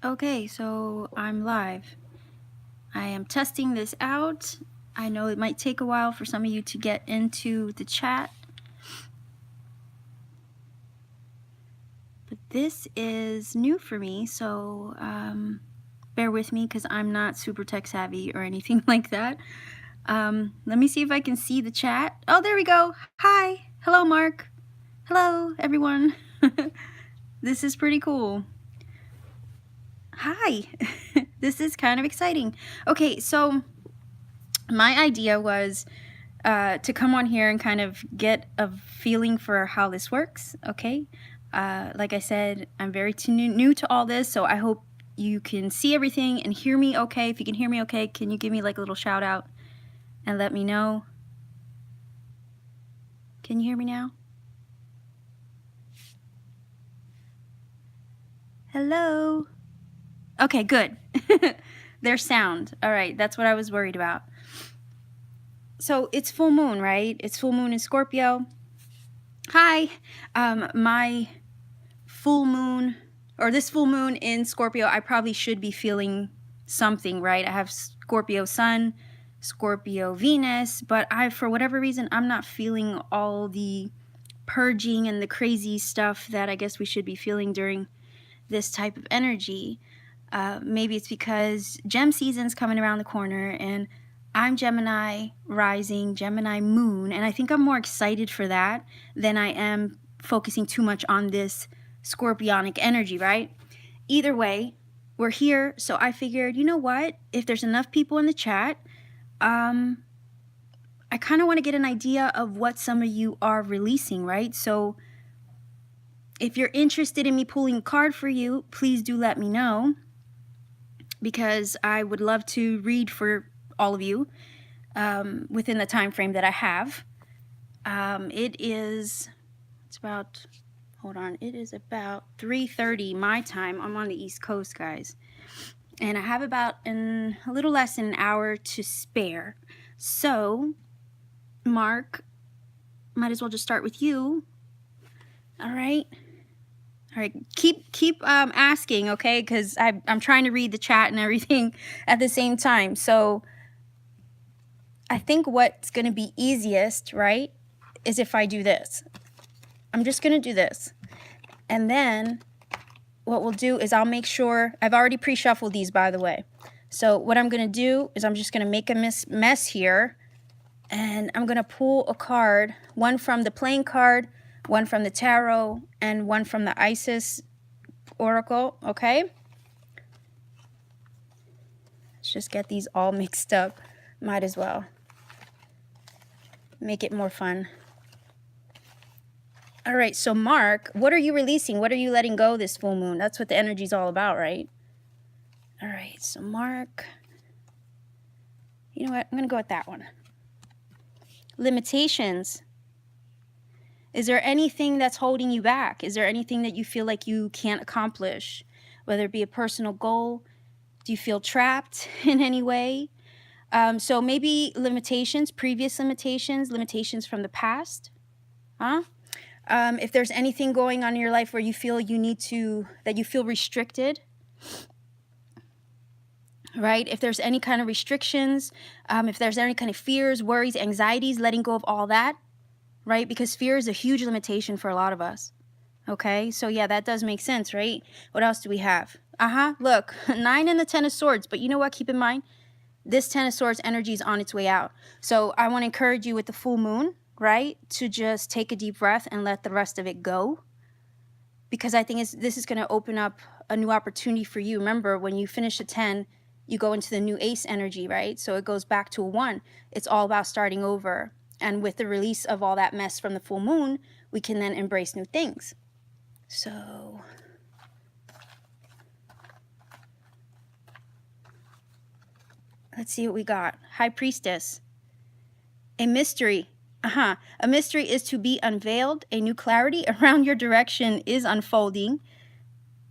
Okay, so I'm live. I am testing this out. I know it might take a while for some of you to get into the chat, but this is new for me, so bear with me because I'm not super tech savvy or anything like that. Let me see if I can see the chat. Oh, there we go. Hi. Hello, Mark. Hello, everyone. This is pretty cool. Hi. This is kind of exciting. Okay, so my idea was to come on here and kind of get a feeling for how this works, okay? Like I said, I'm very new to all this, so I hope you can see everything and hear me okay. If you can hear me okay, can you give me like a little shout out and let me know? Can you hear me now? Hello? Okay, good. There's sound. All right, that's what I was worried about. So it's full moon, right? It's full moon in Scorpio. Hi. My full moon, or this full moon in Scorpio, I probably should be feeling something, right? I have Scorpio Sun, Scorpio Venus, but for whatever reason, I'm not feeling all the purging and the crazy stuff that I guess we should be feeling during this type of energy. Maybe it's because gem season's coming around the corner and I'm Gemini rising, Gemini moon, and I think I'm more excited for that than I am focusing too much on this scorpionic energy, right? Either way, we're here, so I figured, you know what? If there's enough people in the chat, I kind of want to get an idea of what some of you are releasing, right? So if you're interested in me pulling a card for you, please do let me know, because I would love to read for all of you within the time frame that I have. It's about, hold on, it is about 3:30 my time. I'm on the East Coast, guys. And I have about a little less than an hour to spare. So, Mark, might as well just start with you. All right. All right, keep asking, okay? Because I'm trying to read the chat and everything at the same time. So I think what's going to be easiest, right, is if I do this. I'm just going to do this. And then what we'll do is I'll make sure, I've already pre-shuffled these, by the way. So what I'm going to do is I'm just going to make a mess here. And I'm going to pull a card, one from the playing card, one from the tarot, and one from the Isis Oracle, okay? Let's just get these all mixed up. Might as well. Make it more fun. All right, so Mark, what are you releasing? What are you letting go this full moon? That's what the energy's all about, right? All right, so Mark, you know what? I'm going to go with that one. Limitations. Is there anything that's holding you back? Is there anything that you feel like you can't accomplish? Whether it be a personal goal, do you feel trapped in any way? So maybe limitations, previous limitations from the past. Huh? If there's anything going on in your life where you feel that you feel restricted, right? If there's any kind of restrictions, if there's any kind of fears, worries, anxieties, letting go of all that, right? Because fear is a huge limitation for a lot of us. Okay, so yeah, that does make sense, right? What else do we have? Look, 9 and the 10 of swords. But you know what? Keep in mind, this 10 of swords energy is on its way out. So I want to encourage you with the full moon, right? To just take a deep breath and let the rest of it go. Because I think this is going to open up a new opportunity for you. Remember, when you finish a 10, you go into the new ace energy, right? So it goes back to a 1. It's all about starting over. And with the release of all that mess from the full moon, we can then embrace new things. So let's see what we got. High Priestess. A mystery. A mystery is to be unveiled. A new clarity around your direction is unfolding.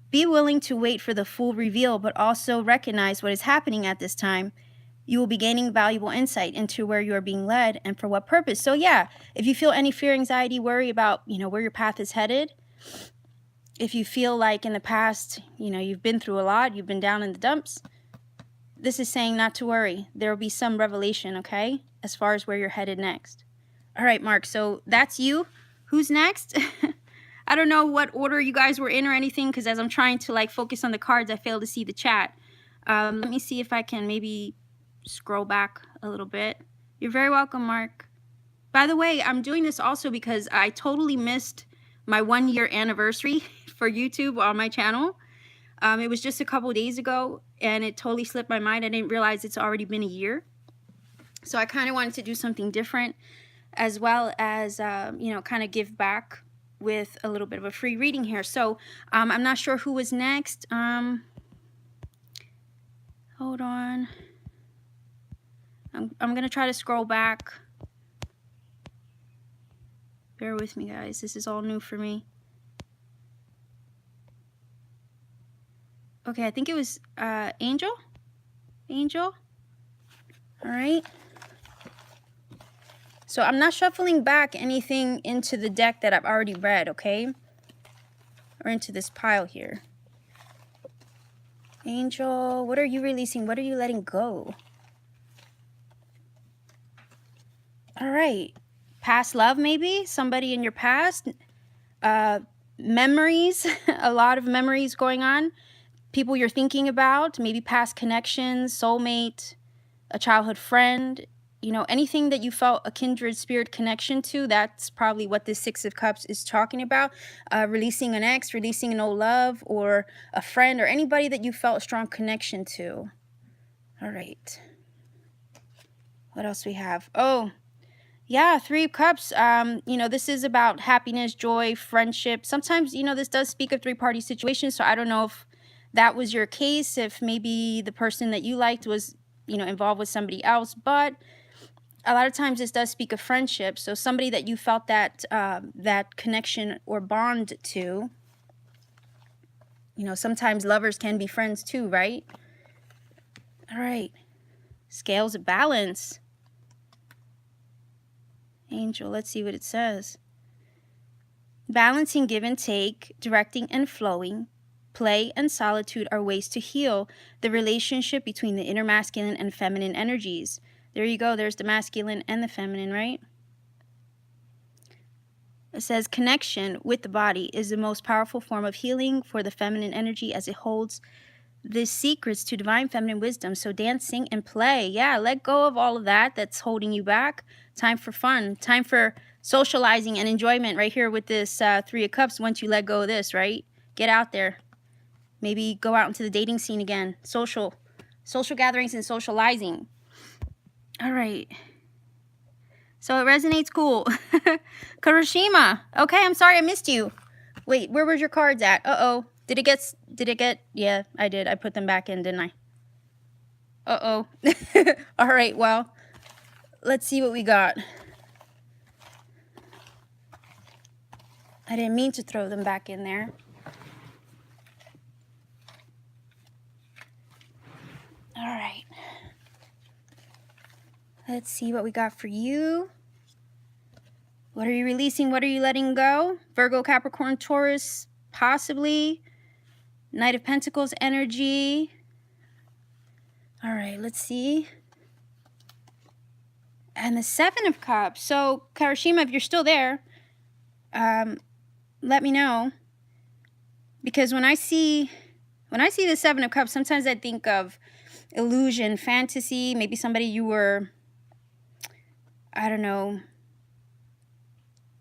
Be willing to wait for the full reveal, but also recognize what is happening at this time. You will be gaining valuable insight into where you are being led and for what purpose. So yeah, if you feel any fear, anxiety, worry about, where your path is headed, if you feel like in the past, you know, you've been through a lot, you've been down in the dumps, this is saying not to worry. There will be some revelation, okay, as far as where you're headed next. All right, Mark, so that's you. Who's next? I don't know what order you guys were in or anything, because as I'm trying to like focus on the cards, I fail to see the chat. Let me see if I can maybe scroll back a little bit. You're very welcome, Mark. By the way, I'm doing this also because I totally missed my 1-year anniversary for YouTube on my channel. It was just a couple days ago, and it totally slipped my mind. I didn't realize it's already been a year. So I kind of wanted to do something different, as well as, you know, kind of give back with a little bit of a free reading here. So I'm not sure who was next. Hold on. I'm going to try to scroll back. Bear with me, guys. This is all new for me. Okay, I think it was Angel. Angel. All right. So I'm not shuffling back anything into the deck that I've already read, okay? Or into this pile here. Angel, what are you releasing? What are you letting go? All right. Past love, maybe? Somebody in your past? Memories. A lot of memories going on. People you're thinking about. Maybe past connections, soulmate, a childhood friend. You know, anything that you felt a kindred spirit connection to, that's probably what this Six of Cups is talking about. Releasing an ex, releasing an old love, or a friend, or anybody that you felt a strong connection to. All right. What else we have? Oh, yeah, Three of Cups. You know, this is about happiness, joy, friendship. Sometimes, you know, this does speak of three-party situations, so I don't know if that was your case, if maybe the person that you liked was, you know, involved with somebody else, but a lot of times this does speak of friendship. So somebody that you felt that that connection or bond to. You know, sometimes lovers can be friends too, right? All right. Scales of balance. Angel, let's see what it says. Balancing give and take, directing and flowing, play and solitude are ways to heal the relationship between the inner masculine and feminine energies. There you go. There's the masculine and the feminine, right? It says connection with the body is the most powerful form of healing for the feminine energy, as it holds the secrets to divine feminine wisdom. So dancing and play. Yeah, let go of all of that that's holding you back. Time for fun. Time for socializing and enjoyment right here with this Three of Cups. Once you let go of this, right? Get out there. Maybe go out into the dating scene again. Social gatherings and socializing. All right. So it resonates cool. Kurushima. Okay, I'm sorry I missed you. Wait, where was your cards at? Uh-oh. Did it get, yeah, I did. I put them back in, didn't I? Uh-oh. All right, well, let's see what we got. I didn't mean to throw them back in there. All right. Let's see what we got for you. What are you releasing? What are you letting go? Virgo, Capricorn, Taurus, possibly. Knight of Pentacles energy. All right, let's see. And the Seven of Cups. So, Kurushima, if you're still there, let me know. Because when I see the Seven of Cups, sometimes I think of illusion, fantasy, maybe somebody you were, I don't know,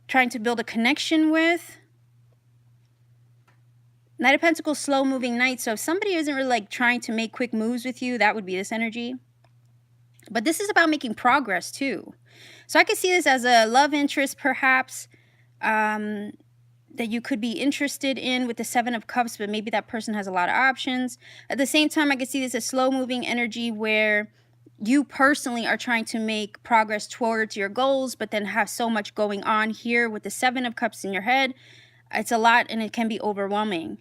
trying to build a connection with. Knight of Pentacles, slow-moving knight. So if somebody isn't really like trying to make quick moves with you, that would be this energy. But this is about making progress too. So I could see this as a love interest, perhaps, that you could be interested in with the Seven of Cups, but maybe that person has a lot of options. At the same time, I could see this as slow-moving energy where you personally are trying to make progress towards your goals, but then have so much going on here with the Seven of Cups in your head. It's a lot and it can be overwhelming.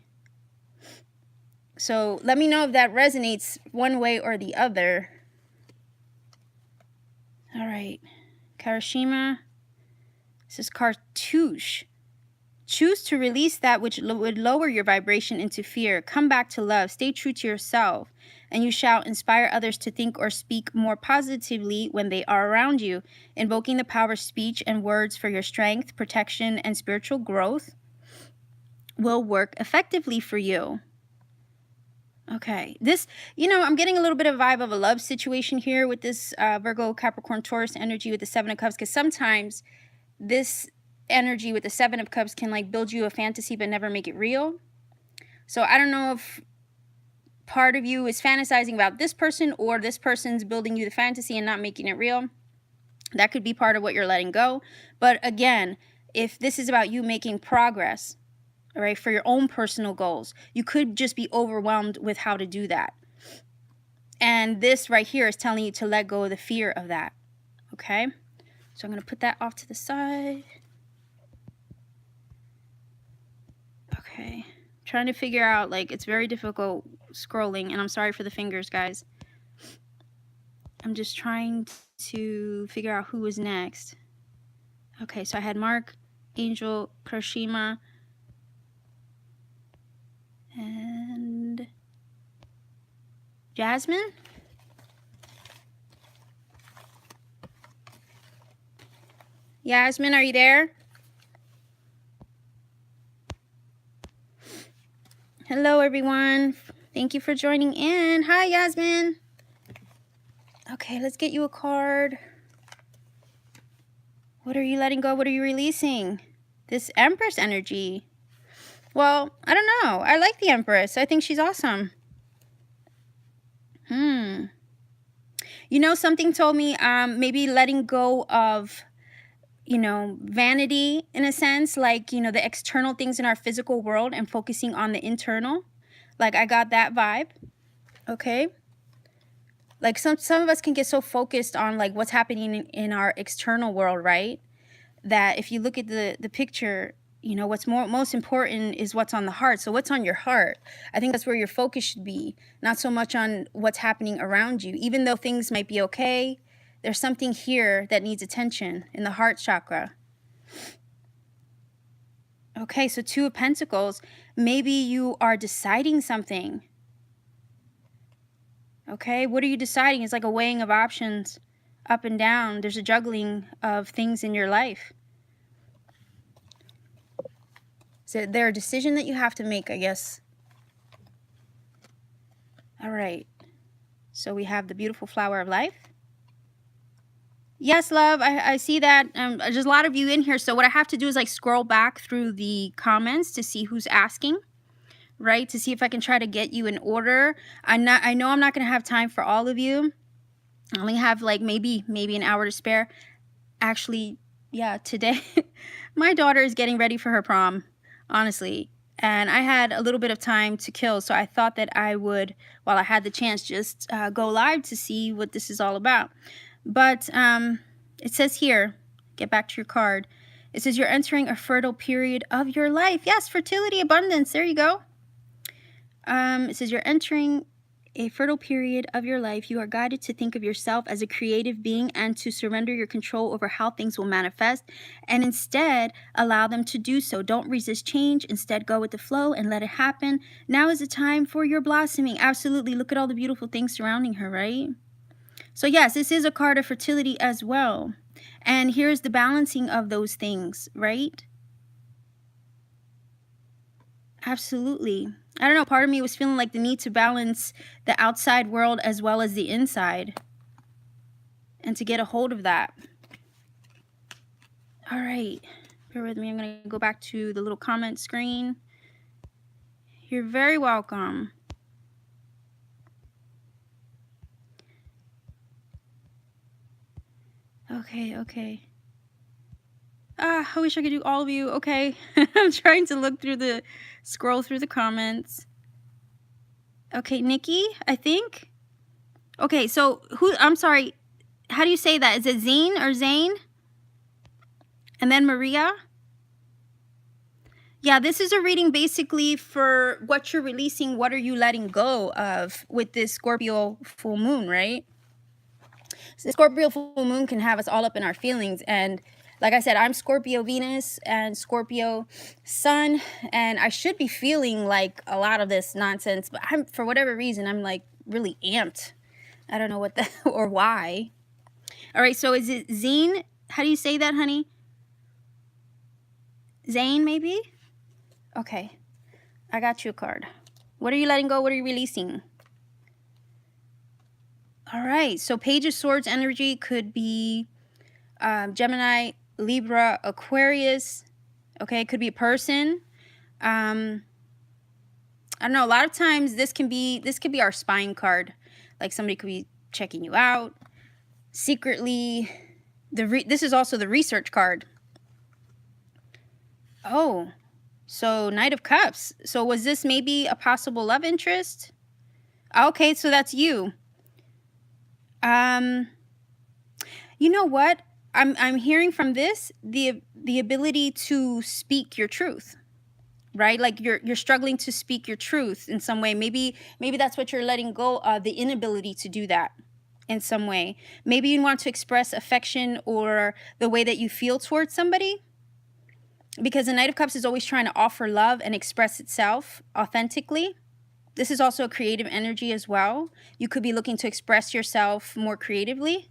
So let me know if that resonates one way or the other. All right. Kurushima. This is cartouche. Choose to release that which would lower your vibration into fear. Come back to love. Stay true to yourself, and you shall inspire others to think or speak more positively when they are around you. Invoking the power of speech and words for your strength, protection, and spiritual growth will work effectively for you. Okay, this, I'm getting a little bit of vibe of a love situation here with this Virgo, Capricorn, Taurus energy with the Seven of Cups, because sometimes this energy with the Seven of Cups can like build you a fantasy but never make it real. So I don't know if part of you is fantasizing about this person or this person's building you the fantasy and not making it real. That could be part of what you're letting go. But again, if this is about you making progress, all right, for your own personal goals, you could just be overwhelmed with how to do that. And this right here is telling you to let go of the fear of that. Okay, so I'm going to put that off to the side. Okay, trying to figure out, like, it's very difficult scrolling, and I'm sorry for the fingers, guys. I'm just trying to figure out who was next. Okay, so I had Mark, Angel, Kurushima, and Jasmine. Jasmine, are you there? Hello, everyone. Thank you for joining in. Hi, Jasmine. Okay, let's get you a card. What are you letting go? What are you releasing? This Empress energy. Well, I don't know. I like the Empress. I think she's awesome. Something told me maybe letting go of, vanity in a sense, like, the external things in our physical world and focusing on the internal. Like, I got that vibe. Okay. Like some of us can get so focused on like what's happening in our external world, right? That if you look at the picture, what's most important is what's on the heart. So what's on your heart? I think that's where your focus should be, not so much on what's happening around you. Even though things might be okay, there's something here that needs attention in the heart chakra. Okay, so Two of Pentacles. Maybe you are deciding something. Okay, what are you deciding? It's like a weighing of options up and down. There's a juggling of things in your life. So there's a decision that you have to make, I guess. All right. So we have the beautiful flower of life. Yes, love, I see that. There's a lot of you in here. So what I have to do is like scroll back through the comments to see who's asking. Right, to see if I can try to get you in order. I know I'm not going to have time for all of you. I only have like maybe an hour to spare. Actually, yeah, today my daughter is getting ready for her prom, honestly. And I had a little bit of time to kill, so I thought that I would, while I had the chance, just go live to see what this is all about. But it says here, get back to your card. It says you're entering a fertile period of your life. Yes, fertility, abundance. There you go. It says you're entering a fertile period of your life. You are guided to think of yourself as a creative being and to surrender your control over how things will manifest and instead allow them to do so. Don't resist change. Instead, go with the flow and let it happen. Now is the time for your blossoming. Absolutely. Look at all the beautiful things surrounding her, right? So yes, this is a card of fertility as well. And here's the balancing of those things, right? Absolutely. I don't know, part of me was feeling like the need to balance the outside world as well as the inside and to get a hold of that. All right, bear with me. I'm going to go back to the little comment screen. You're very welcome. Okay. I wish I could do all of you. Okay. I'm trying to scroll through the comments. Okay, Nikki, I think. Okay, so I'm sorry. How do you say that? Is it Zayn or Zayn? And then Maria? Yeah, this is a reading basically for what you're releasing. What are you letting go of with this Scorpio full moon, right? So the Scorpio full moon can have us all up in our feelings. And Like I said, I'm Scorpio Venus and Scorpio Sun, and I should be feeling like a lot of this nonsense, but for whatever reason, I'm like really amped. I don't know what the or why. All right, so is it Zayn? How do you say that, honey? Zayn, maybe? Okay, I got you a card. What are you letting go? What are you releasing? All right, so Page of Swords energy could be Gemini, Libra, Aquarius. Okay, it could be a person. I don't know. A lot of times this could be our spine card. Like somebody could be checking you out secretly. This is also the research card. Oh, so Knight of Cups. So was this maybe a possible love interest? Okay, so that's you. You know what? I'm hearing from this the ability to speak your truth, right? Like you're struggling to speak your truth in some way. Maybe that's what you're letting go of, the inability to do that in some way. Maybe you want to express affection or the way that you feel towards somebody, because the Knight of Cups is always trying to offer love and express itself authentically. This is also a creative energy as well. You could be looking to express yourself more creatively.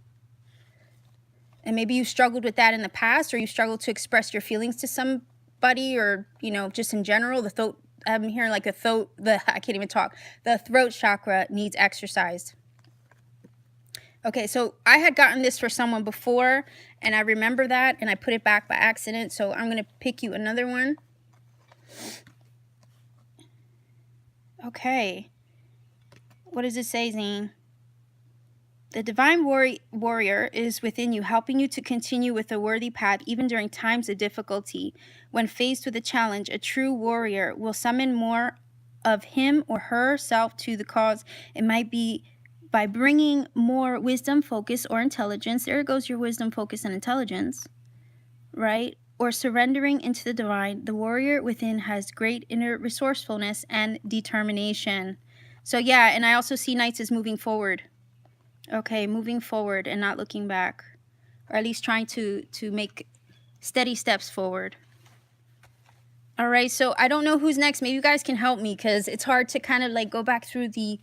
And maybe you struggled with that in the past, or you struggled to express your feelings to somebody, or, you know, just in general, the throat, I'm hearing like I can't even talk. The throat chakra needs exercise. Okay, so I had gotten this for someone before, and I remember that, and I put it back by accident, so I'm going to pick you another one. Okay. What does it say, Zayn? The divine warrior is within you, helping you to continue with a worthy path even during times of difficulty. When faced with a challenge, a true warrior will summon more of him or herself to the cause. It might be by bringing more wisdom, focus, or intelligence. There goes your wisdom, focus, and intelligence, right? Or surrendering into the divine. The warrior within has great inner resourcefulness and determination. So yeah, and I also see Knights as moving forward. Okay, moving forward and not looking back, or at least trying to make steady steps forward. All right, so I don't know who's next. Maybe you guys can help me, because it's hard to kind of like go back through the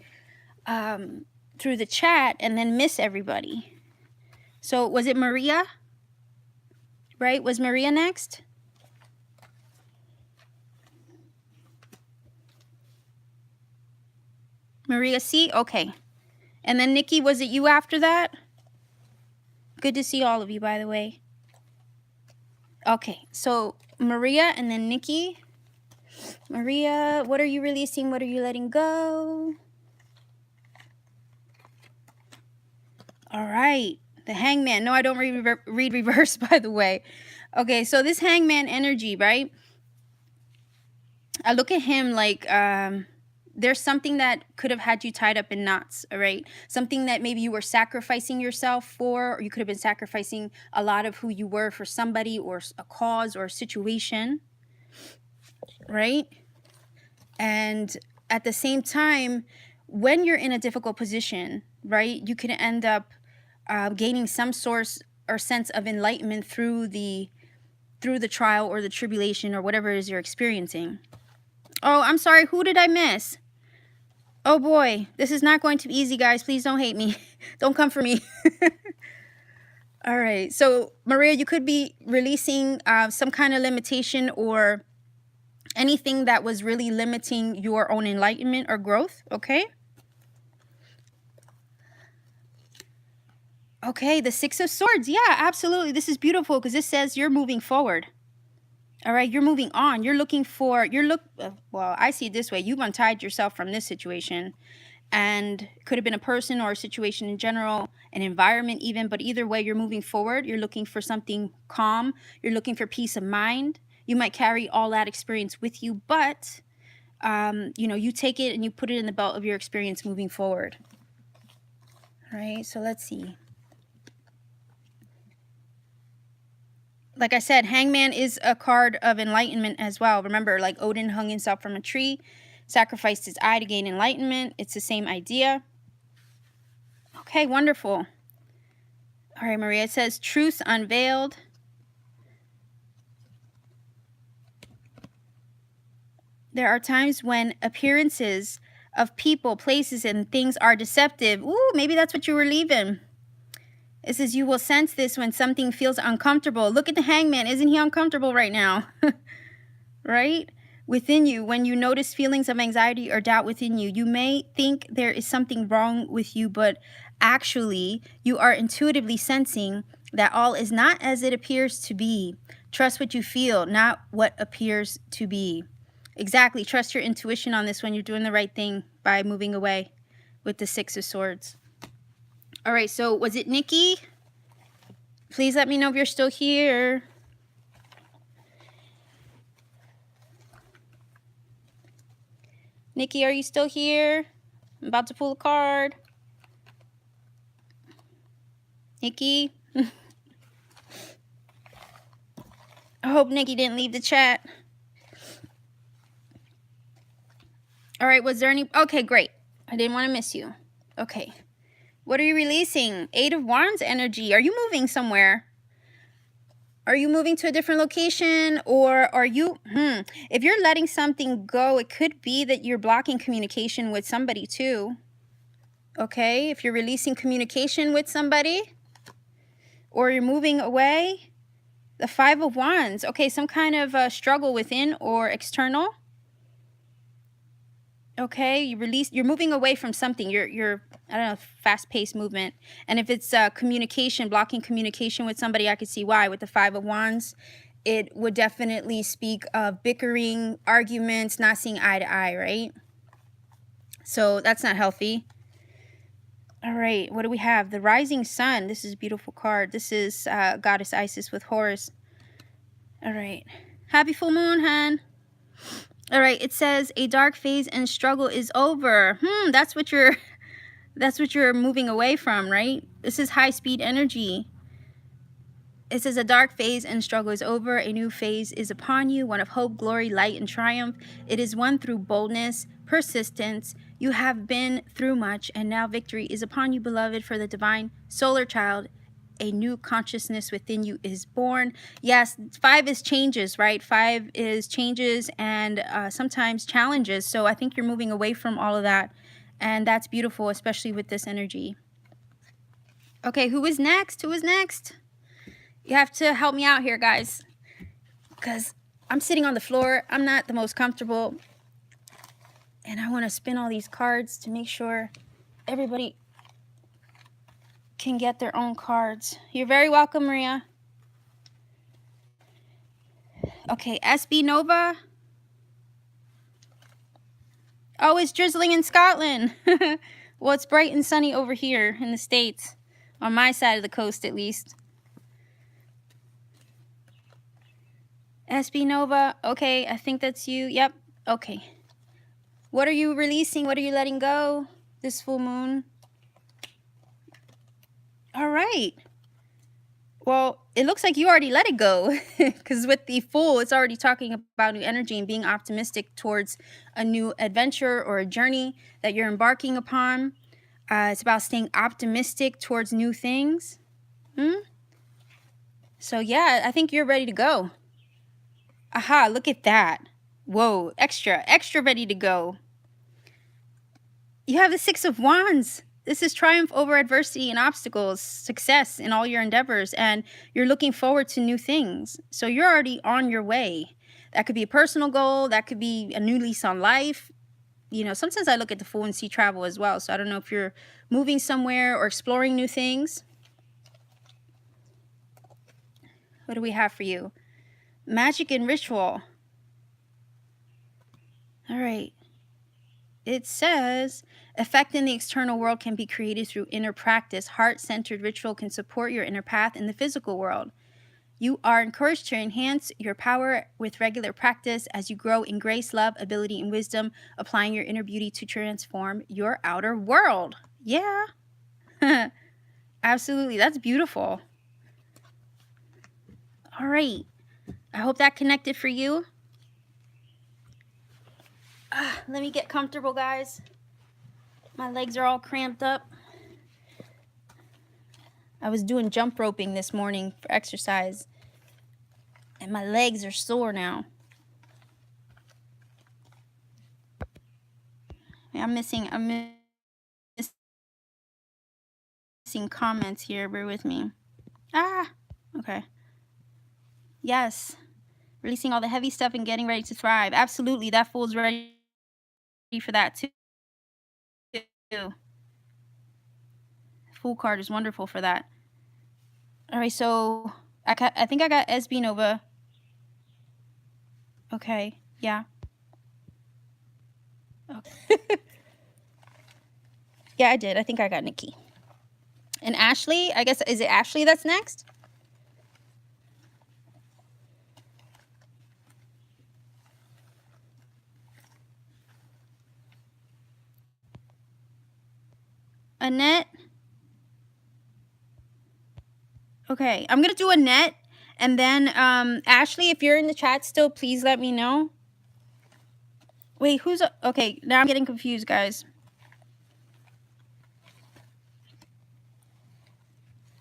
chat and then miss everybody. So was it Maria? Right? Was Maria next? Maria C? Okay. And then Nikki, was it you after that? Good to see all of you, by the way. Okay, so Maria and then Nikki. Maria, what are you releasing? What are you letting go? All right, the Hangman. No, I don't read reverse, by the way. Okay, so this Hangman energy, right? I look at him like there's something that could have had you tied up in knots, all right? Something that maybe you were sacrificing yourself for, or you could have been sacrificing a lot of who you were for somebody or a cause or a situation, right? And at the same time, when you're in a difficult position, right, you can end up gaining some source or sense of enlightenment through the trial or the tribulation or whatever it is you're experiencing. Oh, I'm sorry. Who did I miss? Oh boy, this is not going to be easy, guys. Please don't hate me. Don't come for me. All right. So, Maria, you could be releasing some kind of limitation or anything that was really limiting your own enlightenment or growth. Okay. Okay, the Six of Swords. Yeah, absolutely. This is beautiful because this says you're moving forward. All right, you're moving on. You're looking for, well, I see it this way. You've untied yourself from this situation, and it could have been a person or a situation in general, an environment even, but either way, you're moving forward. You're looking for something calm. You're looking for peace of mind. You might carry all that experience with you, but, you take it and you put it in the belt of your experience moving forward. All right, so let's see. Like I said, Hangman is a card of enlightenment as well. Remember, like Odin hung himself from a tree, sacrificed his eye to gain enlightenment. It's the same idea. Okay, wonderful. All right, Maria, it says truth unveiled. There are times when appearances of people, places, and things are deceptive. Ooh, maybe that's what you were leaving. It says you will sense this when something feels uncomfortable. Look at the hangman. Isn't he uncomfortable right now? Right? Within you, when you notice feelings of anxiety or doubt within you, you may think there is something wrong with you, but actually, you are intuitively sensing that all is not as it appears to be. Trust what you feel, not what appears to be. Exactly. Trust your intuition on this one. You're doing the right thing by moving away with the Six of Swords. All right, so was it Nikki? Please let me know if you're still here. Nikki, are you still here? I'm about to pull a card. Nikki? I hope Nikki didn't leave the chat. All right, was there any... Okay, great. I didn't want to miss you. Okay. What are you releasing? Eight of Wands energy. Are you moving somewhere? Are you moving to a different location? Or are you... If you're letting something go, it could be that you're blocking communication with somebody too. Okay, if you're releasing communication with somebody, or you're moving away, the Five of Wands. Okay, some kind of struggle within or external. Okay, you're moving away from something. You're I don't know, fast-paced movement. And if it's communication, blocking communication with somebody, I could see why. With the Five of Wands, it would definitely speak of bickering, arguments, not seeing eye to eye, right? So that's not healthy. All right, what do we have? The Rising Sun. This is a beautiful card. This is Goddess Isis with Horus. All right. Happy full moon, hun. All right, it says a dark phase and struggle is over. That's what you're moving away from, right? This is high speed energy. It says a dark phase and struggle is over. A new phase is upon you, one of hope, glory, light, and triumph. It is won through boldness, persistence. You have been through much, and now victory is upon you, beloved, for the divine solar child. A new consciousness within you is born. Yes, 5 is changes, right? 5 is changes and sometimes challenges. So I think you're moving away from all of that. And that's beautiful, especially with this energy. Okay, who is next? Who is next? You have to help me out here, guys, because I'm sitting on the floor. I'm not the most comfortable. And I want to spin all these cards to make sure everybody can get their own cards. You're very welcome, Maria. Okay, SB Nova. Oh, it's drizzling in Scotland. Well, it's bright and sunny over here in the States. On my side of the coast, at least. SB Nova. Okay, I think that's you. Yep. Okay. What are you releasing? What are you letting go this full moon? All right. Well, it looks like you already let it go, because with the Fool, it's already talking about new energy and being optimistic towards a new adventure or a journey that you're embarking upon. It's about staying optimistic towards new things. So yeah, I think you're ready to go. Aha, look at that. Whoa, extra ready to go. You have the Six of Wands. This is triumph over adversity and obstacles, success in all your endeavors, and you're looking forward to new things. So you're already on your way. That could be a personal goal. That could be a new lease on life. You know, sometimes I look at the Fool and see travel as well. So I don't know if you're moving somewhere or exploring new things. What do we have for you? Magic and ritual. All right. It says, effect in the external world can be created through inner practice. Heart-centered ritual can support your inner path in the physical world. You are encouraged to enhance your power with regular practice as you grow in grace, love, ability, and wisdom, applying your inner beauty to transform your outer world. Yeah. Absolutely. That's beautiful. All right. I hope that connected for you. Let me get comfortable, guys. My legs are all cramped up. I was doing jump roping this morning for exercise, and my legs are sore now. I'm missing comments here. Bear with me. Ah, okay. Yes. Releasing all the heavy stuff and getting ready to thrive. Absolutely. That fool's ready for that too. Fool card is wonderful for that. All right, so I think I got SB Nova. Okay, yeah. Okay. Yeah, I did. I think I got Nikki. And Ashley, I guess, is it Ashley that's next? Annette? Okay, I'm going to do Annette. And then, Ashley, if you're in the chat still, please let me know. Wait, who's... Okay, now I'm getting confused, guys.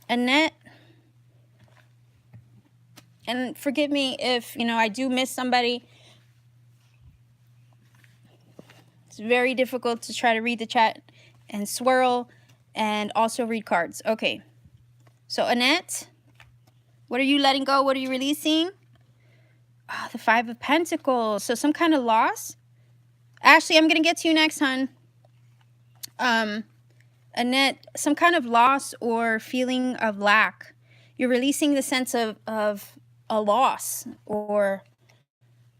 Annette. And forgive me if, I do miss somebody. It's very difficult to try to read the chat and swirl and also read cards. Okay. So, Annette, what are you letting go? What are you releasing? Oh, the Five of Pentacles. So, some kind of loss? Ashley, I'm going to get to you next, hon. Annette, some kind of loss or feeling of lack. You're releasing the sense of a loss or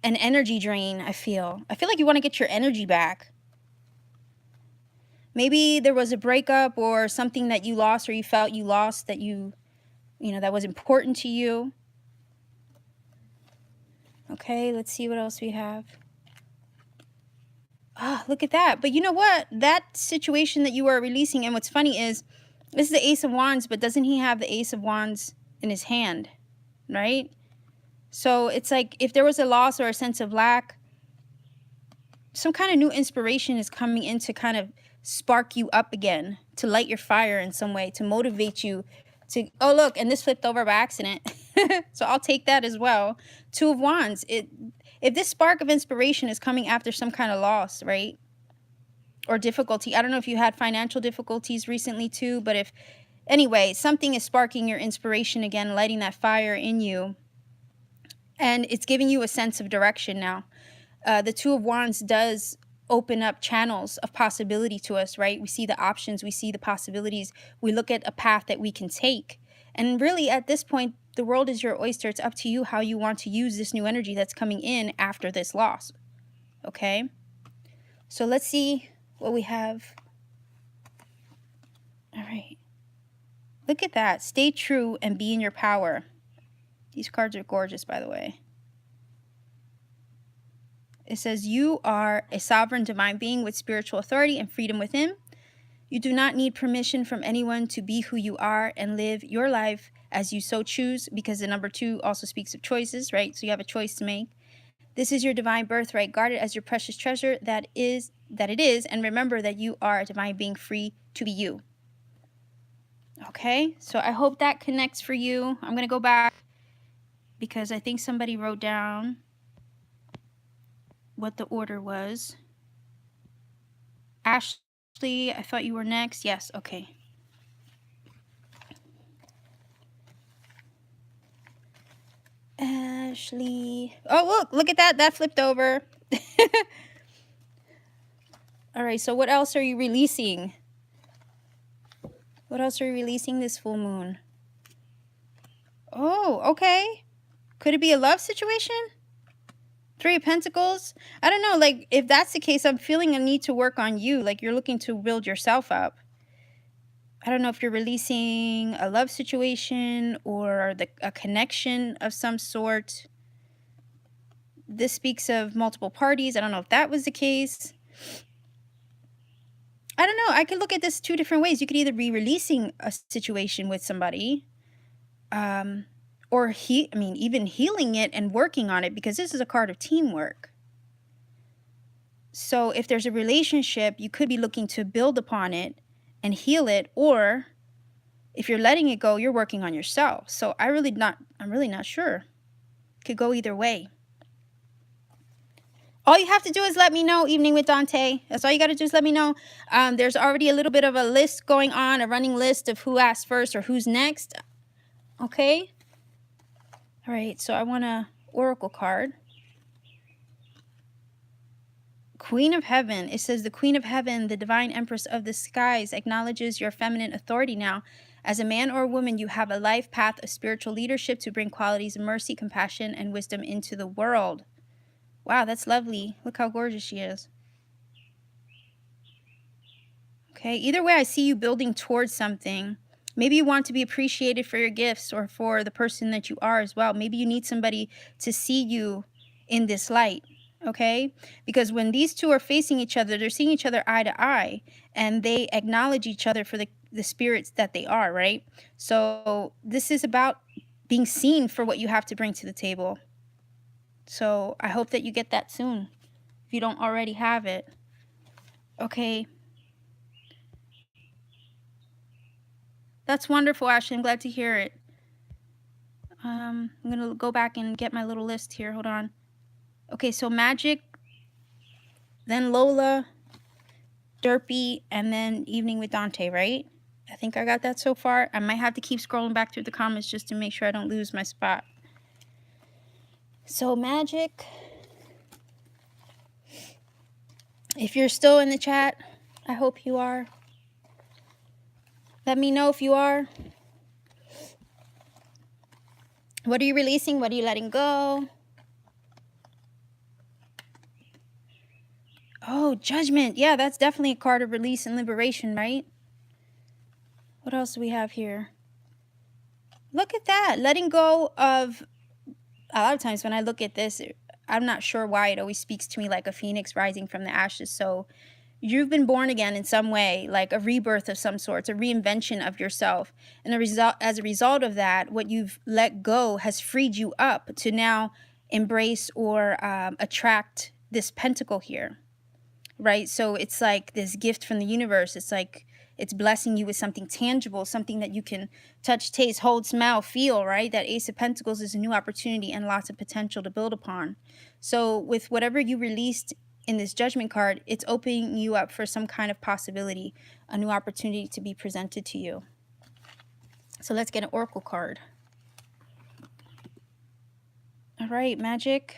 an energy drain, I feel. I feel like you want to get your energy back. Maybe there was a breakup or something that you lost or you felt you lost that that was important to you. Okay, let's see what else we have. Ah, look at that. But you know what? That situation that you are releasing, and what's funny is, this is the Ace of Wands, but doesn't he have the Ace of Wands in his hand, right? So it's like if there was a loss or a sense of lack, some kind of new inspiration is coming in to kind of spark you up again, to light your fire in some way, to motivate you to, oh, look, and this flipped over by accident. So I'll take that as well. Two of Wands. If this spark of inspiration is coming after some kind of loss, right? Or difficulty. I don't know if you had financial difficulties recently too, but anyway, something is sparking your inspiration again, lighting that fire in you. And it's giving you a sense of direction now. The Two of Wands does open up channels of possibility to us, right? We see the options, we see the possibilities, we look at a path that we can take. And really, at this point, the world is your oyster. It's up to you how you want to use this new energy that's coming in after this loss. Okay? So let's see what we have. All right. Look at that. Stay true and be in your power. These cards are gorgeous, by the way. It says, you are a sovereign divine being with spiritual authority and freedom within. You do not need permission from anyone to be who you are and live your life as you so choose, because the number 2 also speaks of choices, right? So you have a choice to make. This is your divine birthright. Guard it as your precious treasure that it is, and remember that you are a divine being free to be you. Okay, so I hope that connects for you. I'm going to go back because I think somebody wrote down what the order was. Ashley, I thought you were next. Yes, okay. Ashley. Oh, look at that. That flipped over. All right, so what else are you releasing? What else are you releasing this full moon? Oh, okay. Could it be a love situation? 3 of Pentacles? I don't know, like, if that's the case, I'm feeling a need to work on you. Like, you're looking to build yourself up. I don't know if you're releasing a love situation or a connection of some sort. This speaks of multiple parties. I don't know if that was the case. I don't know. I could look at this 2 different ways. You could either be releasing a situation with somebody, or even healing it and working on it, because this is a card of teamwork. So if there's a relationship, you could be looking to build upon it and heal it, or if you're letting it go, you're working on yourself. So I'm really not sure. Could go either way. All you have to do is let me know. Evening with Dante. That's all you got to do is let me know. There's already a little bit of a list going on, a running list of who asked first or who's next. Okay. All right. So I want a oracle card. Queen of Heaven. It says the Queen of Heaven, the divine empress of the skies, acknowledges your feminine authority now. As a man or a woman, you have a life path of spiritual leadership to bring qualities of mercy, compassion, and wisdom into the world. Wow, that's lovely. Look how gorgeous she is. Okay, either way, I see you building towards something. Maybe you want to be appreciated for your gifts or for the person that you are as well. Maybe you need somebody to see you in this light. Okay, because when these two are facing each other, they're seeing each other eye to eye, and they acknowledge each other for the spirits that they are, right? So this is about being seen for what you have to bring to the table. So I hope that you get that soon, if you don't already have it. Okay. That's wonderful, Ashley. I'm glad to hear it. I'm going to go back and get my little list here. Hold on. Okay, so Magic, then Lola, Derpy, and then Evening with Dante, right? I think I got that so far. I might have to keep scrolling back through the comments just to make sure I don't lose my spot. So Magic, if you're still in the chat, I hope you are. Let me know if you are. What are you releasing? What are you letting go? Oh, Judgment. Yeah, that's definitely a card of release and liberation, right? What else do we have here? Look at that. Letting go of... A lot of times when I look at this, I'm not sure why it always speaks to me like a phoenix rising from the ashes. So you've been born again in some way, like a rebirth of some sort, a reinvention of yourself. And as a result of that, what you've let go has freed you up to now embrace or attract this pentacle here, right? So it's like this gift from the universe. It's like it's blessing you with something tangible, something that you can touch, taste, hold, smell, feel, right? That Ace of Pentacles is a new opportunity and lots of potential to build upon. So with whatever you released in this Judgment card, it's opening you up for some kind of possibility, a new opportunity to be presented to you. So let's get an Oracle card. All right, Magic.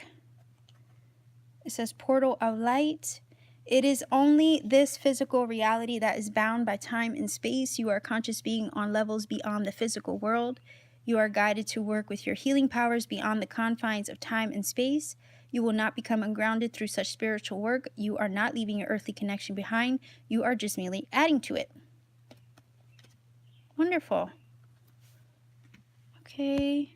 It says Portal of Light. It is only this physical reality that is bound by time and space. You are a conscious being on levels beyond the physical world. You are guided to work with your healing powers beyond the confines of time and space. You will not become ungrounded through such spiritual work. You are not leaving your earthly connection behind. You are just merely adding to it. Wonderful. Okay.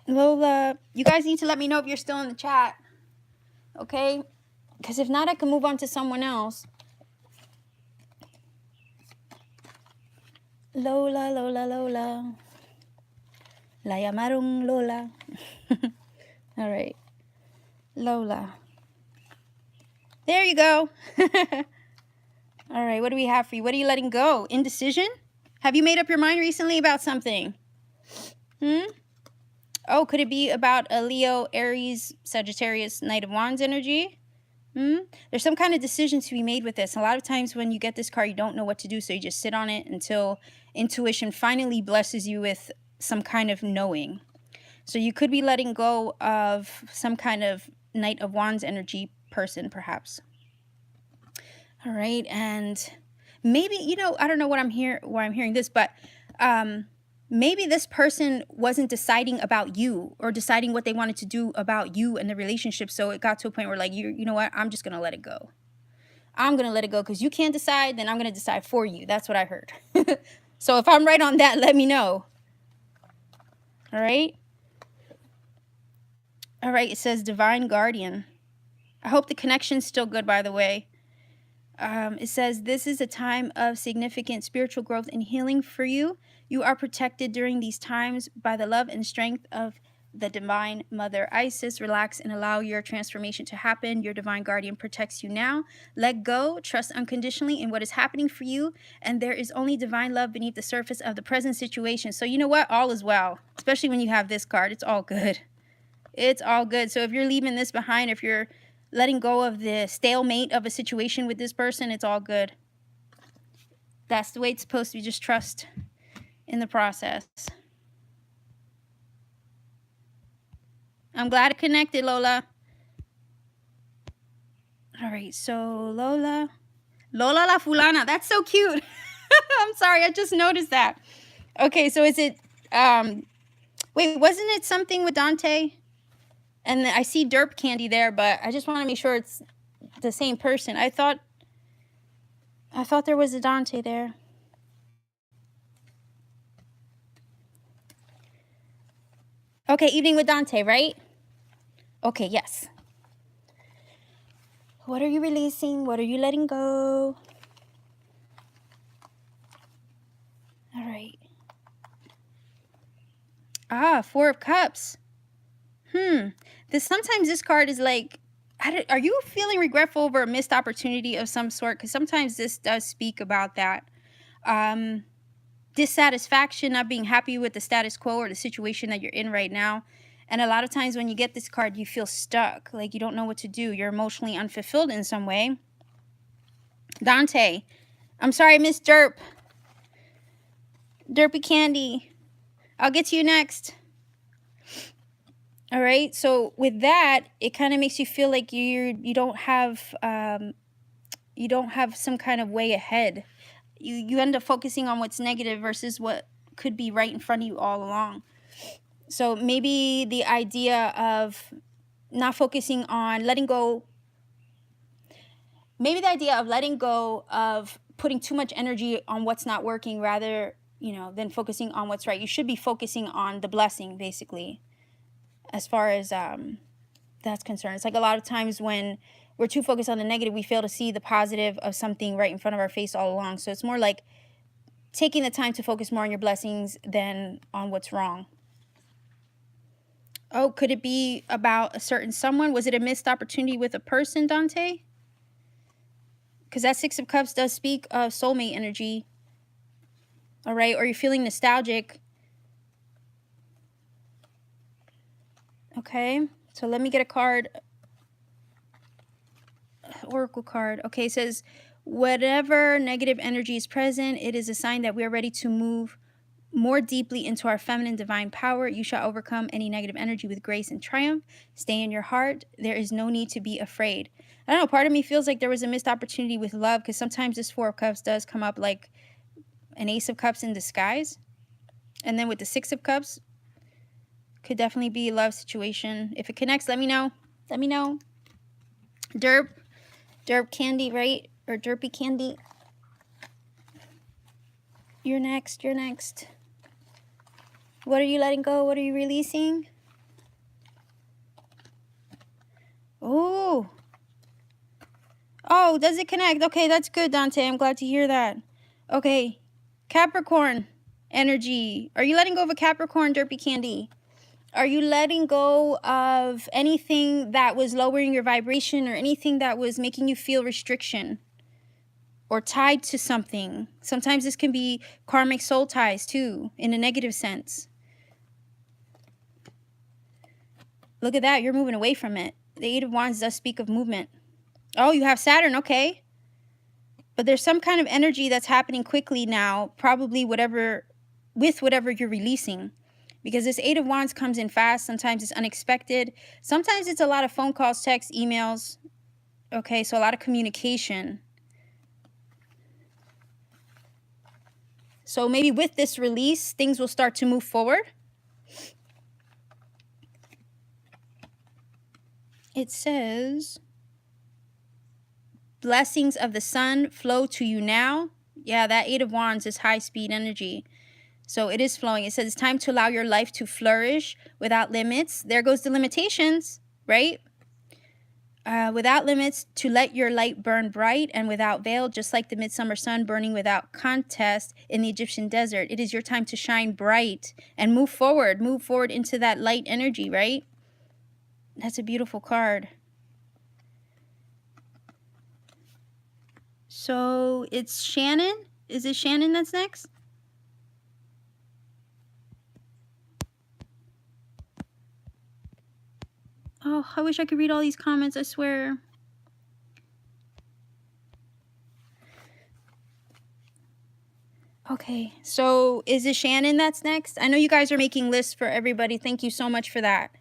Lola, you guys need to let me know if you're still in the chat, okay? Because if not, I can move on to someone else. Lola. La llamaron Lola. All right. Lola. There you go. All right, what do we have for you? What are you letting go? Indecision? Have you made up your mind recently about something? Oh, could it be about a Leo, Aries, Sagittarius, Knight of Wands energy? There's some kind of decision to be made with this. A lot of times when you get this card, you don't know what to do, so you just sit on it until intuition finally blesses you with some kind of knowing. So you could be letting go of some kind of Knight of Wands energy person, perhaps. All right, and maybe, you know, I don't know why I'm hearing this, but maybe this person wasn't deciding about you or deciding what they wanted to do about you and the relationship. So it got to a point where like, you know what, I'm just going to let it go. I'm going to let it go because you can't decide, then I'm going to decide for you. That's what I heard. So if I'm right on that, let me know. All right. All right. It says Divine Guardian. I hope the connection's still good, by the way. It says, this is a time of significant spiritual growth and healing for you. You are protected during these times by the love and strength of the Divine Mother Isis. Relax and allow your transformation to happen. Your Divine Guardian protects you now. Let go. Trust unconditionally in what is happening for you. And there is only divine love beneath the surface of the present situation. So you know what? All is well. Especially when you have this card. It's all good. It's all good. So if you're leaving this behind, if you're letting go of the stalemate of a situation with this person, it's all good. That's the way it's supposed to be. Just trust in the process. I'm glad it connected, Lola. All right, so Lola la fulana. That's so cute. I'm sorry, I just noticed that. Okay, so is it, wait, wasn't it something with Dante? And I see Derp candy there, but I just want to make sure it's the same person. I thought there was a Dante there. Okay, evening with Dante, right? Okay, yes. What are you releasing? What are you letting go? All right. Ah, Four of Cups. Sometimes this card is like, are you feeling regretful over a missed opportunity of some sort? Because sometimes this does speak about that. Dissatisfaction, not being happy with the status quo or the situation that you're in right now. And a lot of times when you get this card, you feel stuck, like you don't know what to do. You're emotionally unfulfilled in some way. Dante. I'm sorry, I missed Derp. Derpy Candy. I'll get to you next. All right. So with that, it kind of makes you feel like you don't have some kind of way ahead. You end up focusing on what's negative versus what could be right in front of you all along. So maybe the idea of not focusing on letting go. Maybe the idea of letting go of putting too much energy on what's not working rather, than focusing on what's right. You should be focusing on the blessing, basically, as far as that's concerned. It's like a lot of times when we're too focused on the negative, we fail to see the positive of something right in front of our face all along. So it's more like taking the time to focus more on your blessings than on what's wrong. Oh, could it be about a certain someone? Was it a missed opportunity with a person, Dante? Because that Six of Cups does speak of soulmate energy. All right, or you're feeling nostalgic. Okay, so let me get a card. Oracle card. Okay, it says, whatever negative energy is present, it is a sign that we are ready to move more deeply into our feminine divine power. You shall overcome any negative energy with grace and triumph. Stay in your heart. There is no need to be afraid. I don't know, part of me feels like there was a missed opportunity with love, because sometimes this Four of Cups does come up like an Ace of Cups in disguise. And then with the Six of Cups, could definitely be a love situation. If it connects, let me know. Let me know. Derp Candy, right? Or Derpy Candy. You're next. You're next. What are you letting go? What are you releasing? Oh. Oh, does it connect? Okay, that's good, Dante. I'm glad to hear that. Okay. Capricorn energy. Are you letting go of a Capricorn, Derpy Candy? Are you letting go of anything that was lowering your vibration or anything that was making you feel restriction or tied to something? Sometimes this can be karmic soul ties too, in a negative sense. Look at that. You're moving away from it. The Eight of Wands does speak of movement. Oh, you have Saturn. Okay. But there's some kind of energy that's happening quickly now, probably whatever you're releasing. Because this Eight of Wands comes in fast. Sometimes it's unexpected. Sometimes it's a lot of phone calls, texts, emails. Okay, so a lot of communication. So maybe with this release, things will start to move forward. It says, blessings of the sun flow to you now. Yeah, that Eight of Wands is high speed energy. So it is flowing. It says it's time to allow your life to flourish without limits. There goes the limitations, right? Without limits, to let your light burn bright and without veil, just like the midsummer sun burning without contest in the Egyptian desert. It is your time to shine bright and move forward into that light energy, right? That's a beautiful card. So it's Shannon. Is it Shannon that's next? Oh, I wish I could read all these comments, I swear. Okay, so is it Shannon that's next? I know you guys are making lists for everybody. Thank you so much for that.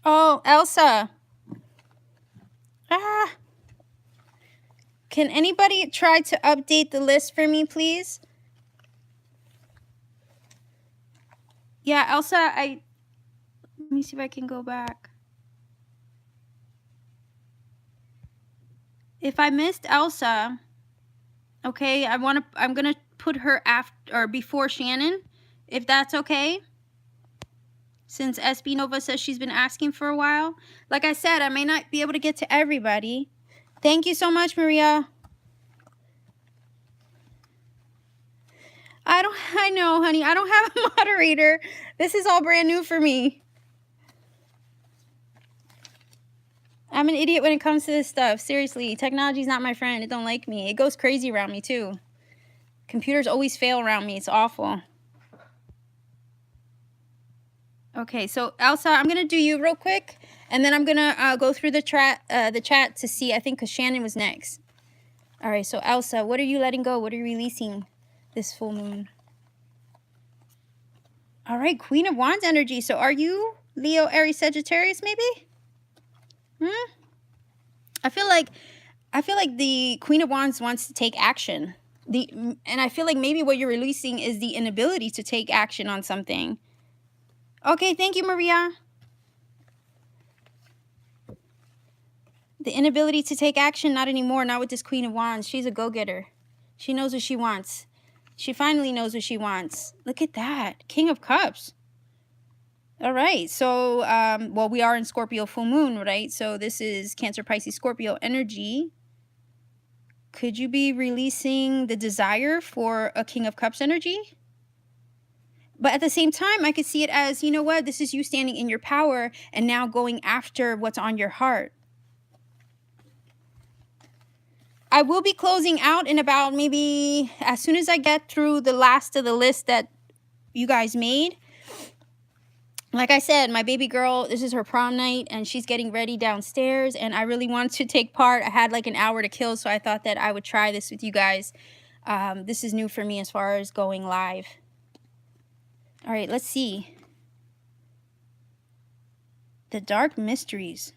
Oh, Elsa. Ah. Can anybody try to update the list for me, please? Yeah, Elsa, let me see if I can go back. If I missed Elsa, okay, I'm gonna put her after or before Shannon, if that's okay. Since SB Nova says she's been asking for a while. Like I said, I may not be able to get to everybody. Thank you so much, Maria. I know, honey. I don't have a moderator. This is all brand new for me. I'm an idiot when it comes to this stuff. Seriously, technology's not my friend. It don't like me. It goes crazy around me, too. Computers always fail around me. It's awful. Okay, so Elsa, I'm going to do you real quick. And then I'm going to go through the chat to see, I think, because Shannon was next. All right, so Elsa, what are you letting go? What are you releasing this full moon? All right, Queen of Wands energy. So are you Leo, Aries, Sagittarius, maybe? I feel like the Queen of Wands wants to take action. And I feel like maybe what you're releasing is the inability to take action on something. Okay, thank you, Maria. The inability to take action, not anymore. Not with this Queen of Wands. She's a go-getter. She knows what she wants. She finally knows what she wants. Look at that. King of Cups. All right. So, well, we are in Scorpio full moon, right? So this is Cancer, Pisces, Scorpio energy. Could you be releasing the desire for a King of Cups energy? But at the same time, I could see it as, you know what? This is you standing in your power and now going after what's on your heart. I will be closing out in about maybe as soon as I get through the last of the list that you guys made. Like I said, my baby girl, this is her prom night and she's getting ready downstairs and I really want to take part. I had like an hour to kill, so I thought that I would try this with you guys. This is new for me as far as going live. All right, let's see. The Dark Mysteries.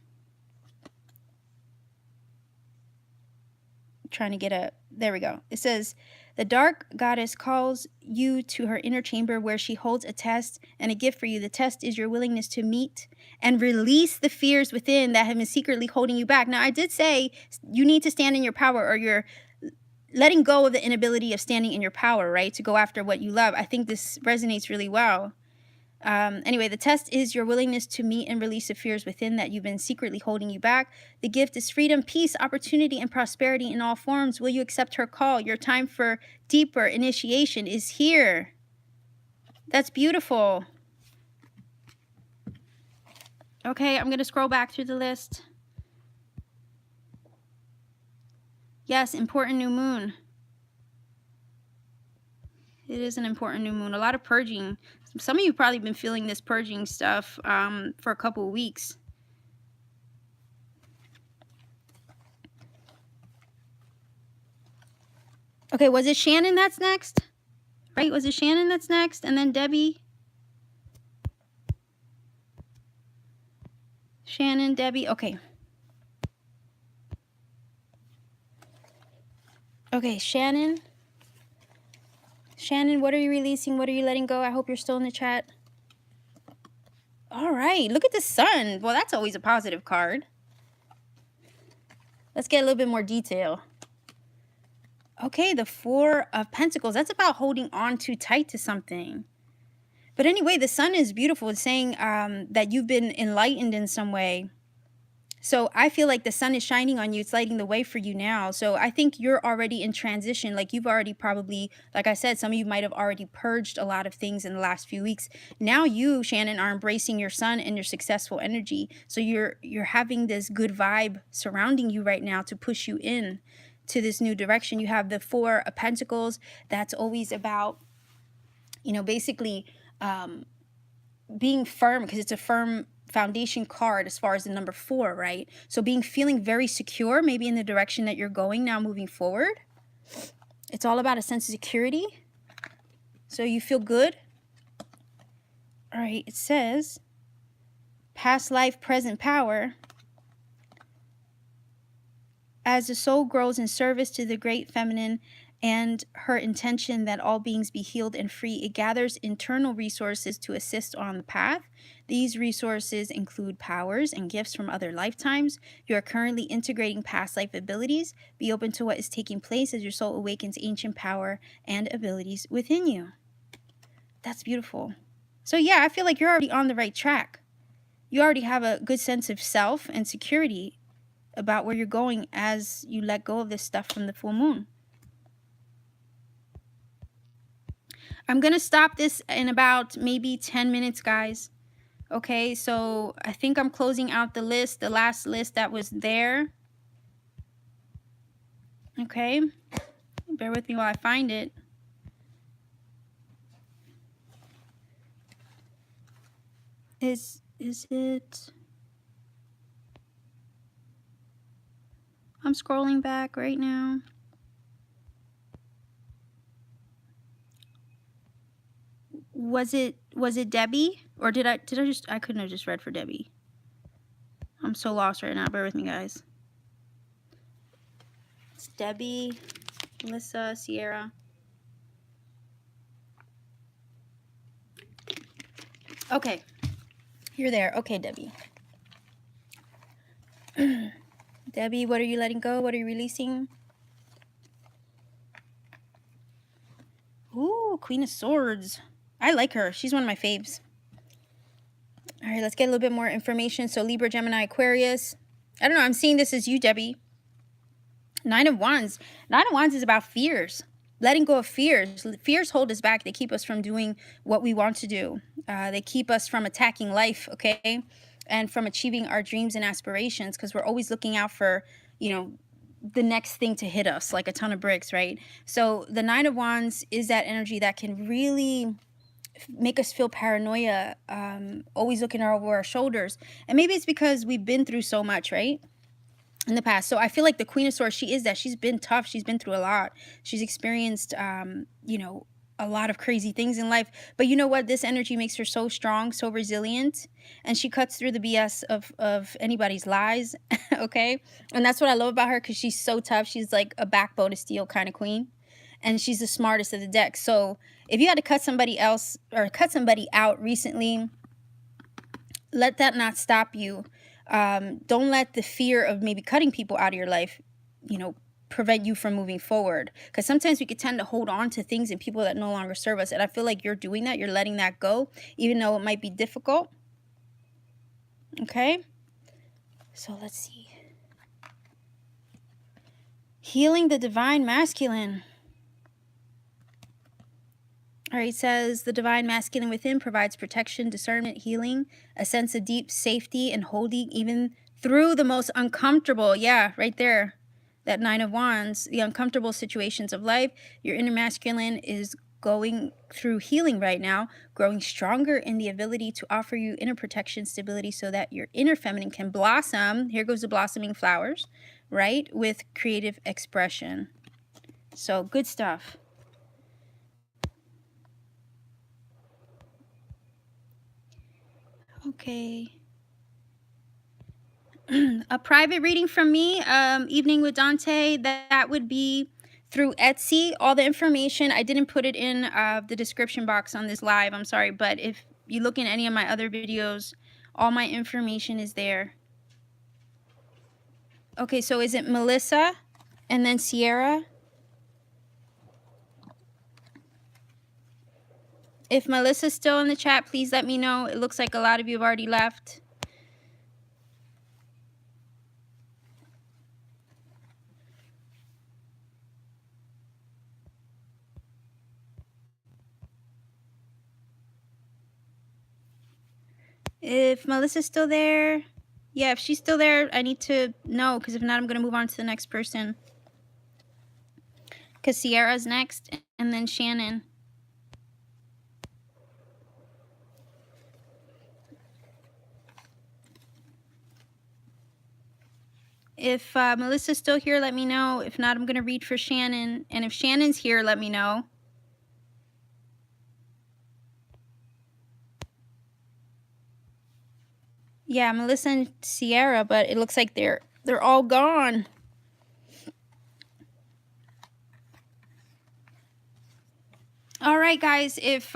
Trying to get a, there we go. It says, the dark goddess calls you to her inner chamber where she holds a test and a gift for you. The test is your willingness to meet and release the fears within that have been secretly holding you back. Now, I did say you need to stand in your power, or you're letting go of the inability of standing in your power, right? To go after what you love. I think this resonates really well. Anyway, the test is your willingness to meet and release the fears within that you've been secretly holding you back. The gift is freedom, peace, opportunity, and prosperity in all forms. Will you accept her call? Your time for deeper initiation is here. That's beautiful. Okay, I'm going to scroll back through the list. Yes, important new moon. It is an important new moon. A lot of purging. Some of you have probably been feeling this purging stuff for a couple of weeks. Okay, was it Shannon that's next? Right, was it Shannon that's next? And then Debbie? Shannon, Debbie, okay. Okay, Shannon. Shannon, what are you releasing? What are you letting go? I hope you're still in the chat. All right, look at the sun. Well, that's always a positive card. Let's get a little bit more detail. Okay, the Four of Pentacles. That's about holding on too tight to something. But anyway, the sun is beautiful. It's saying that you've been enlightened in some way. So I feel like the sun is shining on you. It's lighting the way for you now. So I think you're already in transition. Like you've already probably, like I said, some of you might have already purged a lot of things in the last few weeks. Now you, Shannon, are embracing your sun and your successful energy. So you're having this good vibe surrounding you right now to push you in to this new direction. You have the Four of Pentacles. That's always about, you know, basically being firm, because it's a firm foundation card as far as the number 4, right? So feeling very secure, maybe in the direction that you're going now moving forward. It's all about a sense of security. So you feel good. All right, it says past life, present power. As the soul grows in service to the great feminine and her intention that all beings be healed and free, it gathers internal resources to assist on the path. These resources include powers and gifts from other lifetimes. You are currently integrating past life abilities. Be open to what is taking place as your soul awakens ancient power and abilities within you. That's beautiful. So yeah, I feel like you're already on the right track. You already have a good sense of self and security about where you're going as you let go of this stuff from the full moon. I'm going to stop this in about maybe 10 minutes, guys. Okay, so I think I'm closing out the list, the last list that was there. Okay, bear with me while I find it. Is it? I'm scrolling back right now. Was it Debbie? Or did I just, I couldn't have just read for Debbie. I'm so lost right now. Bear with me, guys. It's Debbie, Melissa, Sierra. Okay, you're there. Okay, Debbie. Debbie, what are you letting go? What are you releasing? Ooh, Queen of Swords. I like her. She's one of my faves. All right, let's get a little bit more information. So Libra, Gemini, Aquarius. I don't know. I'm seeing this as you, Debbie. Nine of Wands. Nine of Wands is about fears. Letting go of fears. Fears hold us back. They keep us from doing what we want to do. They keep us from attacking life, okay? And from achieving our dreams and aspirations, because we're always looking out for, you know, the next thing to hit us like a ton of bricks, right? So the Nine of Wands is that energy that can really make us feel paranoia, always looking over our shoulders. And maybe it's because we've been through so much, right, in the past. So I feel like the Queen of Swords, she is that. She's been tough. She's been through a lot. She's experienced, you know, a lot of crazy things in life. But you know what? This energy makes her so strong, so resilient. And she cuts through the BS of anybody's lies, okay? And that's what I love about her, because she's so tough. She's like a backbone of steel kind of queen. And she's the smartest of the deck. So if you had to cut somebody else or cut somebody out recently, let that not stop you. Don't let the fear of maybe cutting people out of your life, you know, prevent you from moving forward. Because sometimes we could tend to hold on to things and people that no longer serve us. And I feel like you're doing that. You're letting that go, even though it might be difficult. Okay. So let's see. Healing the divine masculine. All right, it says the divine masculine within provides protection, discernment, healing, a sense of deep safety and holding even through the most uncomfortable. Yeah, right there. That Nine of Wands, the uncomfortable situations of life. Your inner masculine is going through healing right now, growing stronger in the ability to offer you inner protection, stability, so that your inner feminine can blossom. Here goes the blossoming flowers, right? With creative expression. So good stuff. Okay. A private reading from me, evening with Dante, that would be through Etsy. All the information, I didn't put it in the description box on this live, I'm sorry, but if you look in any of my other videos, all my information is there. Okay, so is it Melissa and then Sierra? If Melissa's still in the chat, please let me know. It looks like a lot of you have already left. If Melissa's still there, yeah, if she's still there, I need to know, because if not, I'm going to move on to the next person. Because Sierra's next, and then Shannon. If Melissa's still here, let me know. If not, I'm going to read for Shannon. And if Shannon's here, let me know. Yeah, Melissa and Sierra, but it looks like they're all gone. All right, guys. If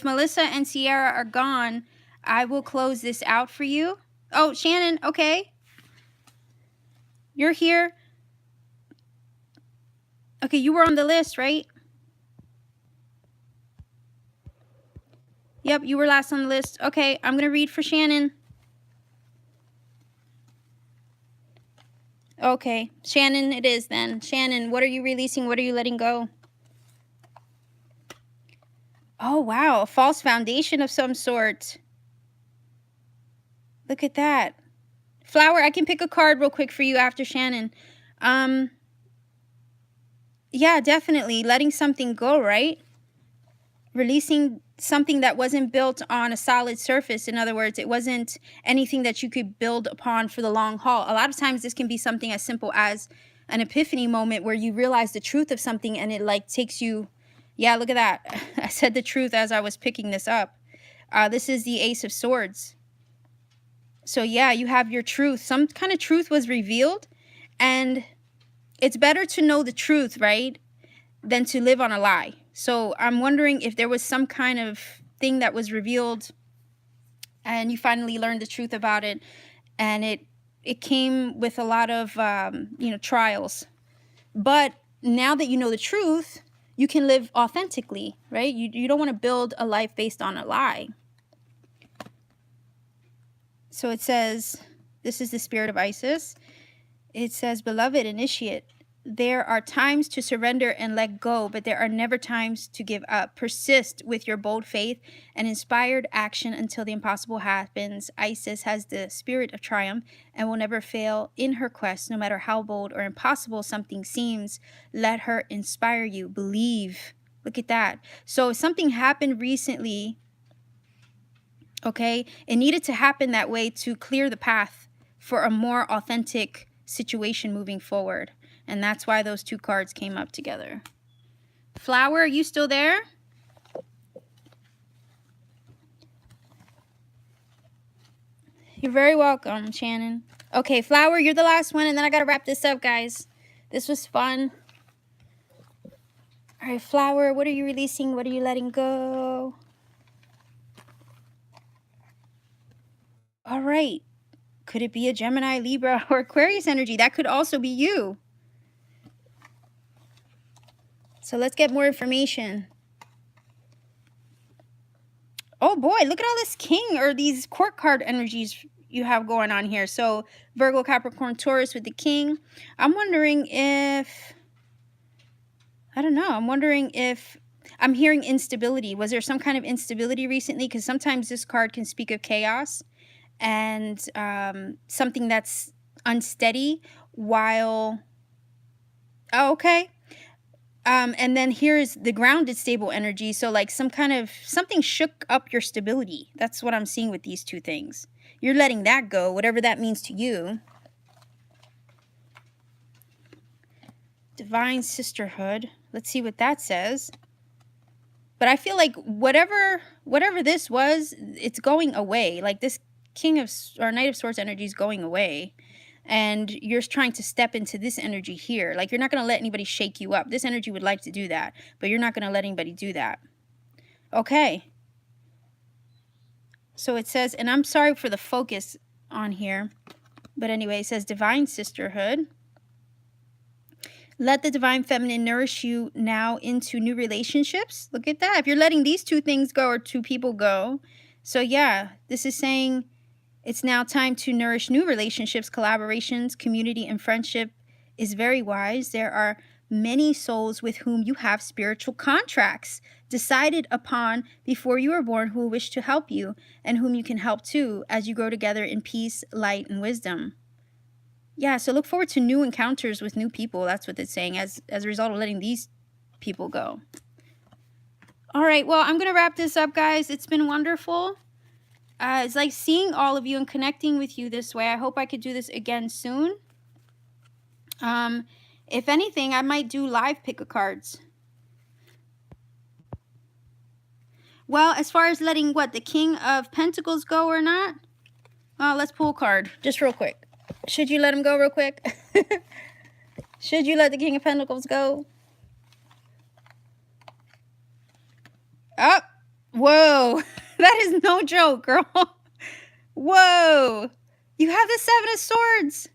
Melissa and Sierra are gone, I will close this out for you. Oh, Shannon, okay. You're here. Okay, you were on the list, right? Yep, you were last on the list. Okay, I'm going to read for Shannon. Okay, Shannon it is then. Shannon, what are you releasing? What are you letting go? Oh, wow, a false foundation of some sort. Look at that. Flower, I can pick a card real quick for you after Shannon. Yeah, definitely. Letting something go, right? Releasing something that wasn't built on a solid surface. In other words, it wasn't anything that you could build upon for the long haul. A lot of times this can be something as simple as an epiphany moment where you realize the truth of something and it like takes you, yeah, look at that. I said the truth as I was picking this up. This is the Ace of Swords. So yeah, you have your truth. Some kind of truth was revealed, and it's better to know the truth, right, than to live on a lie. So I'm wondering if there was some kind of thing that was revealed and you finally learned the truth about it, and it came with a lot of trials. But now that you know the truth, you can live authentically, right? You don't want to build a life based on a lie. So it says, this is the spirit of Isis. It says, beloved initiate, there are times to surrender and let go, but there are never times to give up. Persist with your bold faith and inspired action until the impossible happens. Isis has the spirit of triumph and will never fail in her quest, no matter how bold or impossible something seems. Let her inspire you. Believe. Look at that. So something happened recently. Okay, it needed to happen that way to clear the path for a more authentic situation moving forward. And that's why those two cards came up together. Flower, are you still there? You're very welcome, Shannon. Okay, Flower, you're the last one, and then I got to wrap this up, guys. This was fun. All right, Flower, what are you releasing? What are you letting go? All right. Could it be a Gemini, Libra, or Aquarius energy? That could also be you. So let's get more information. Oh boy, look at all this king or these court card energies you have going on here. So Virgo, Capricorn, Taurus with the king. I'm wondering if, I don't know. I'm wondering if I'm hearing instability. Was there some kind of instability recently? Because sometimes this card can speak of chaos and something that's unsteady while, oh, okay. And then here's the grounded stable energy. So like some kind of, something shook up your stability. That's what I'm seeing with these two things. You're letting that go, whatever that means to you. Divine sisterhood. Let's see what that says. But I feel like whatever this was, it's going away. Like this King of, or Knight of Swords energy is going away. And you're trying to step into this energy here. Like you're not going to let anybody shake you up. This energy would like to do that, but you're not going to let anybody do that. Okay. So it says, and I'm sorry for the focus on here, but anyway, it says divine sisterhood. Let the divine feminine nourish you now into new relationships. Look at that. If you're letting these two things go or two people go. So yeah, this is saying it's now time to nourish new relationships, collaborations, community, and friendship is very wise. There are many souls with whom you have spiritual contracts decided upon before you were born who wish to help you and whom you can help too as you grow together in peace, light, and wisdom. Yeah, so look forward to new encounters with new people. That's what it's saying as a result of letting these people go. All right, well, I'm going to wrap this up, guys. It's been wonderful. It's like seeing all of you and connecting with you this way. I hope I could do this again soon. If anything, I might do live pick-a-cards. Well, as far as letting the King of Pentacles go or not, let's pull a card just real quick. Should you let him go real quick? Should you let the King of Pentacles go? Oh, whoa. That is no joke, girl. Whoa. You have the Seven of Swords.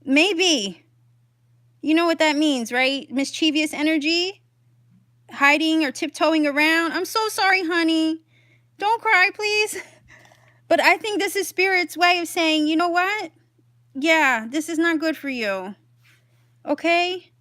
Maybe. You know what that means, right? Mischievous energy. Hiding or tiptoeing around. I'm so sorry, honey. Don't cry, please. But I think this is Spirit's way of saying, you know what? Yeah, this is not good for you. Okay?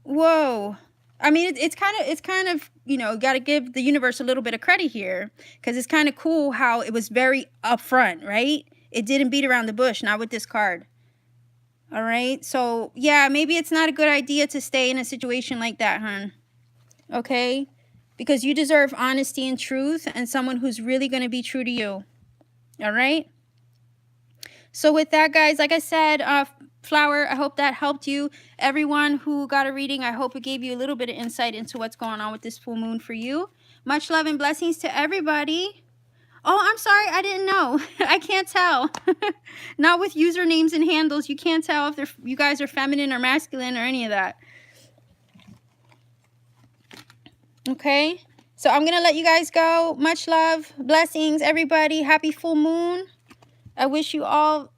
Whoa. I mean, it's kind of, you know, got to give the universe a little bit of credit here. Because it's kind of cool how it was very upfront, right? It didn't beat around the bush, not with this card. All right? So, yeah, maybe it's not a good idea to stay in a situation like that, hon. Okay? Because you deserve honesty and truth and someone who's really going to be true to you. All right? So with that, guys, like I said, Flower, I hope that helped you. Everyone who got a reading, I hope it gave you a little bit of insight into what's going on with this full moon for you. Much love and blessings to everybody. Oh, I'm sorry. I didn't know. I can't tell. Not with usernames and handles. You can't tell if you guys are feminine or masculine or any of that. Okay. So I'm going to let you guys go. Much love. Blessings, everybody. Happy full moon. I wish you all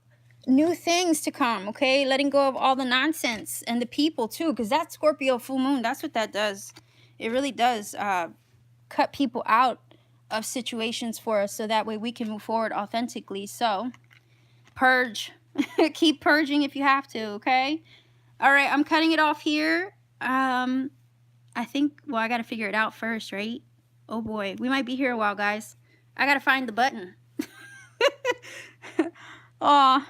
new things to come, okay? Letting go of all the nonsense and the people, too, because that Scorpio full moon, that's what that does. It really does cut people out of situations for us so that way we can move forward authentically. So, purge. Keep purging if you have to, okay? All right, I'm cutting it off here. I think, well, I got to figure it out first, right? Oh, boy. We might be here a while, guys. I got to find the button. Oh,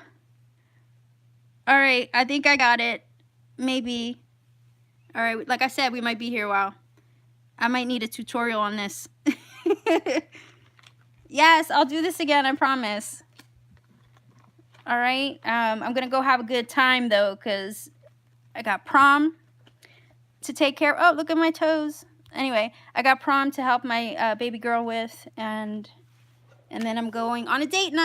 all right. I think I got it. Maybe. All right. Like I said, we might be here a while. I might need a tutorial on this. Yes, I'll do this again. I promise. All right. I'm going to go have a good time, though, because I got prom to take care of. Oh, look at my toes. Anyway, I got prom to help my baby girl with, and then I'm going on a date night.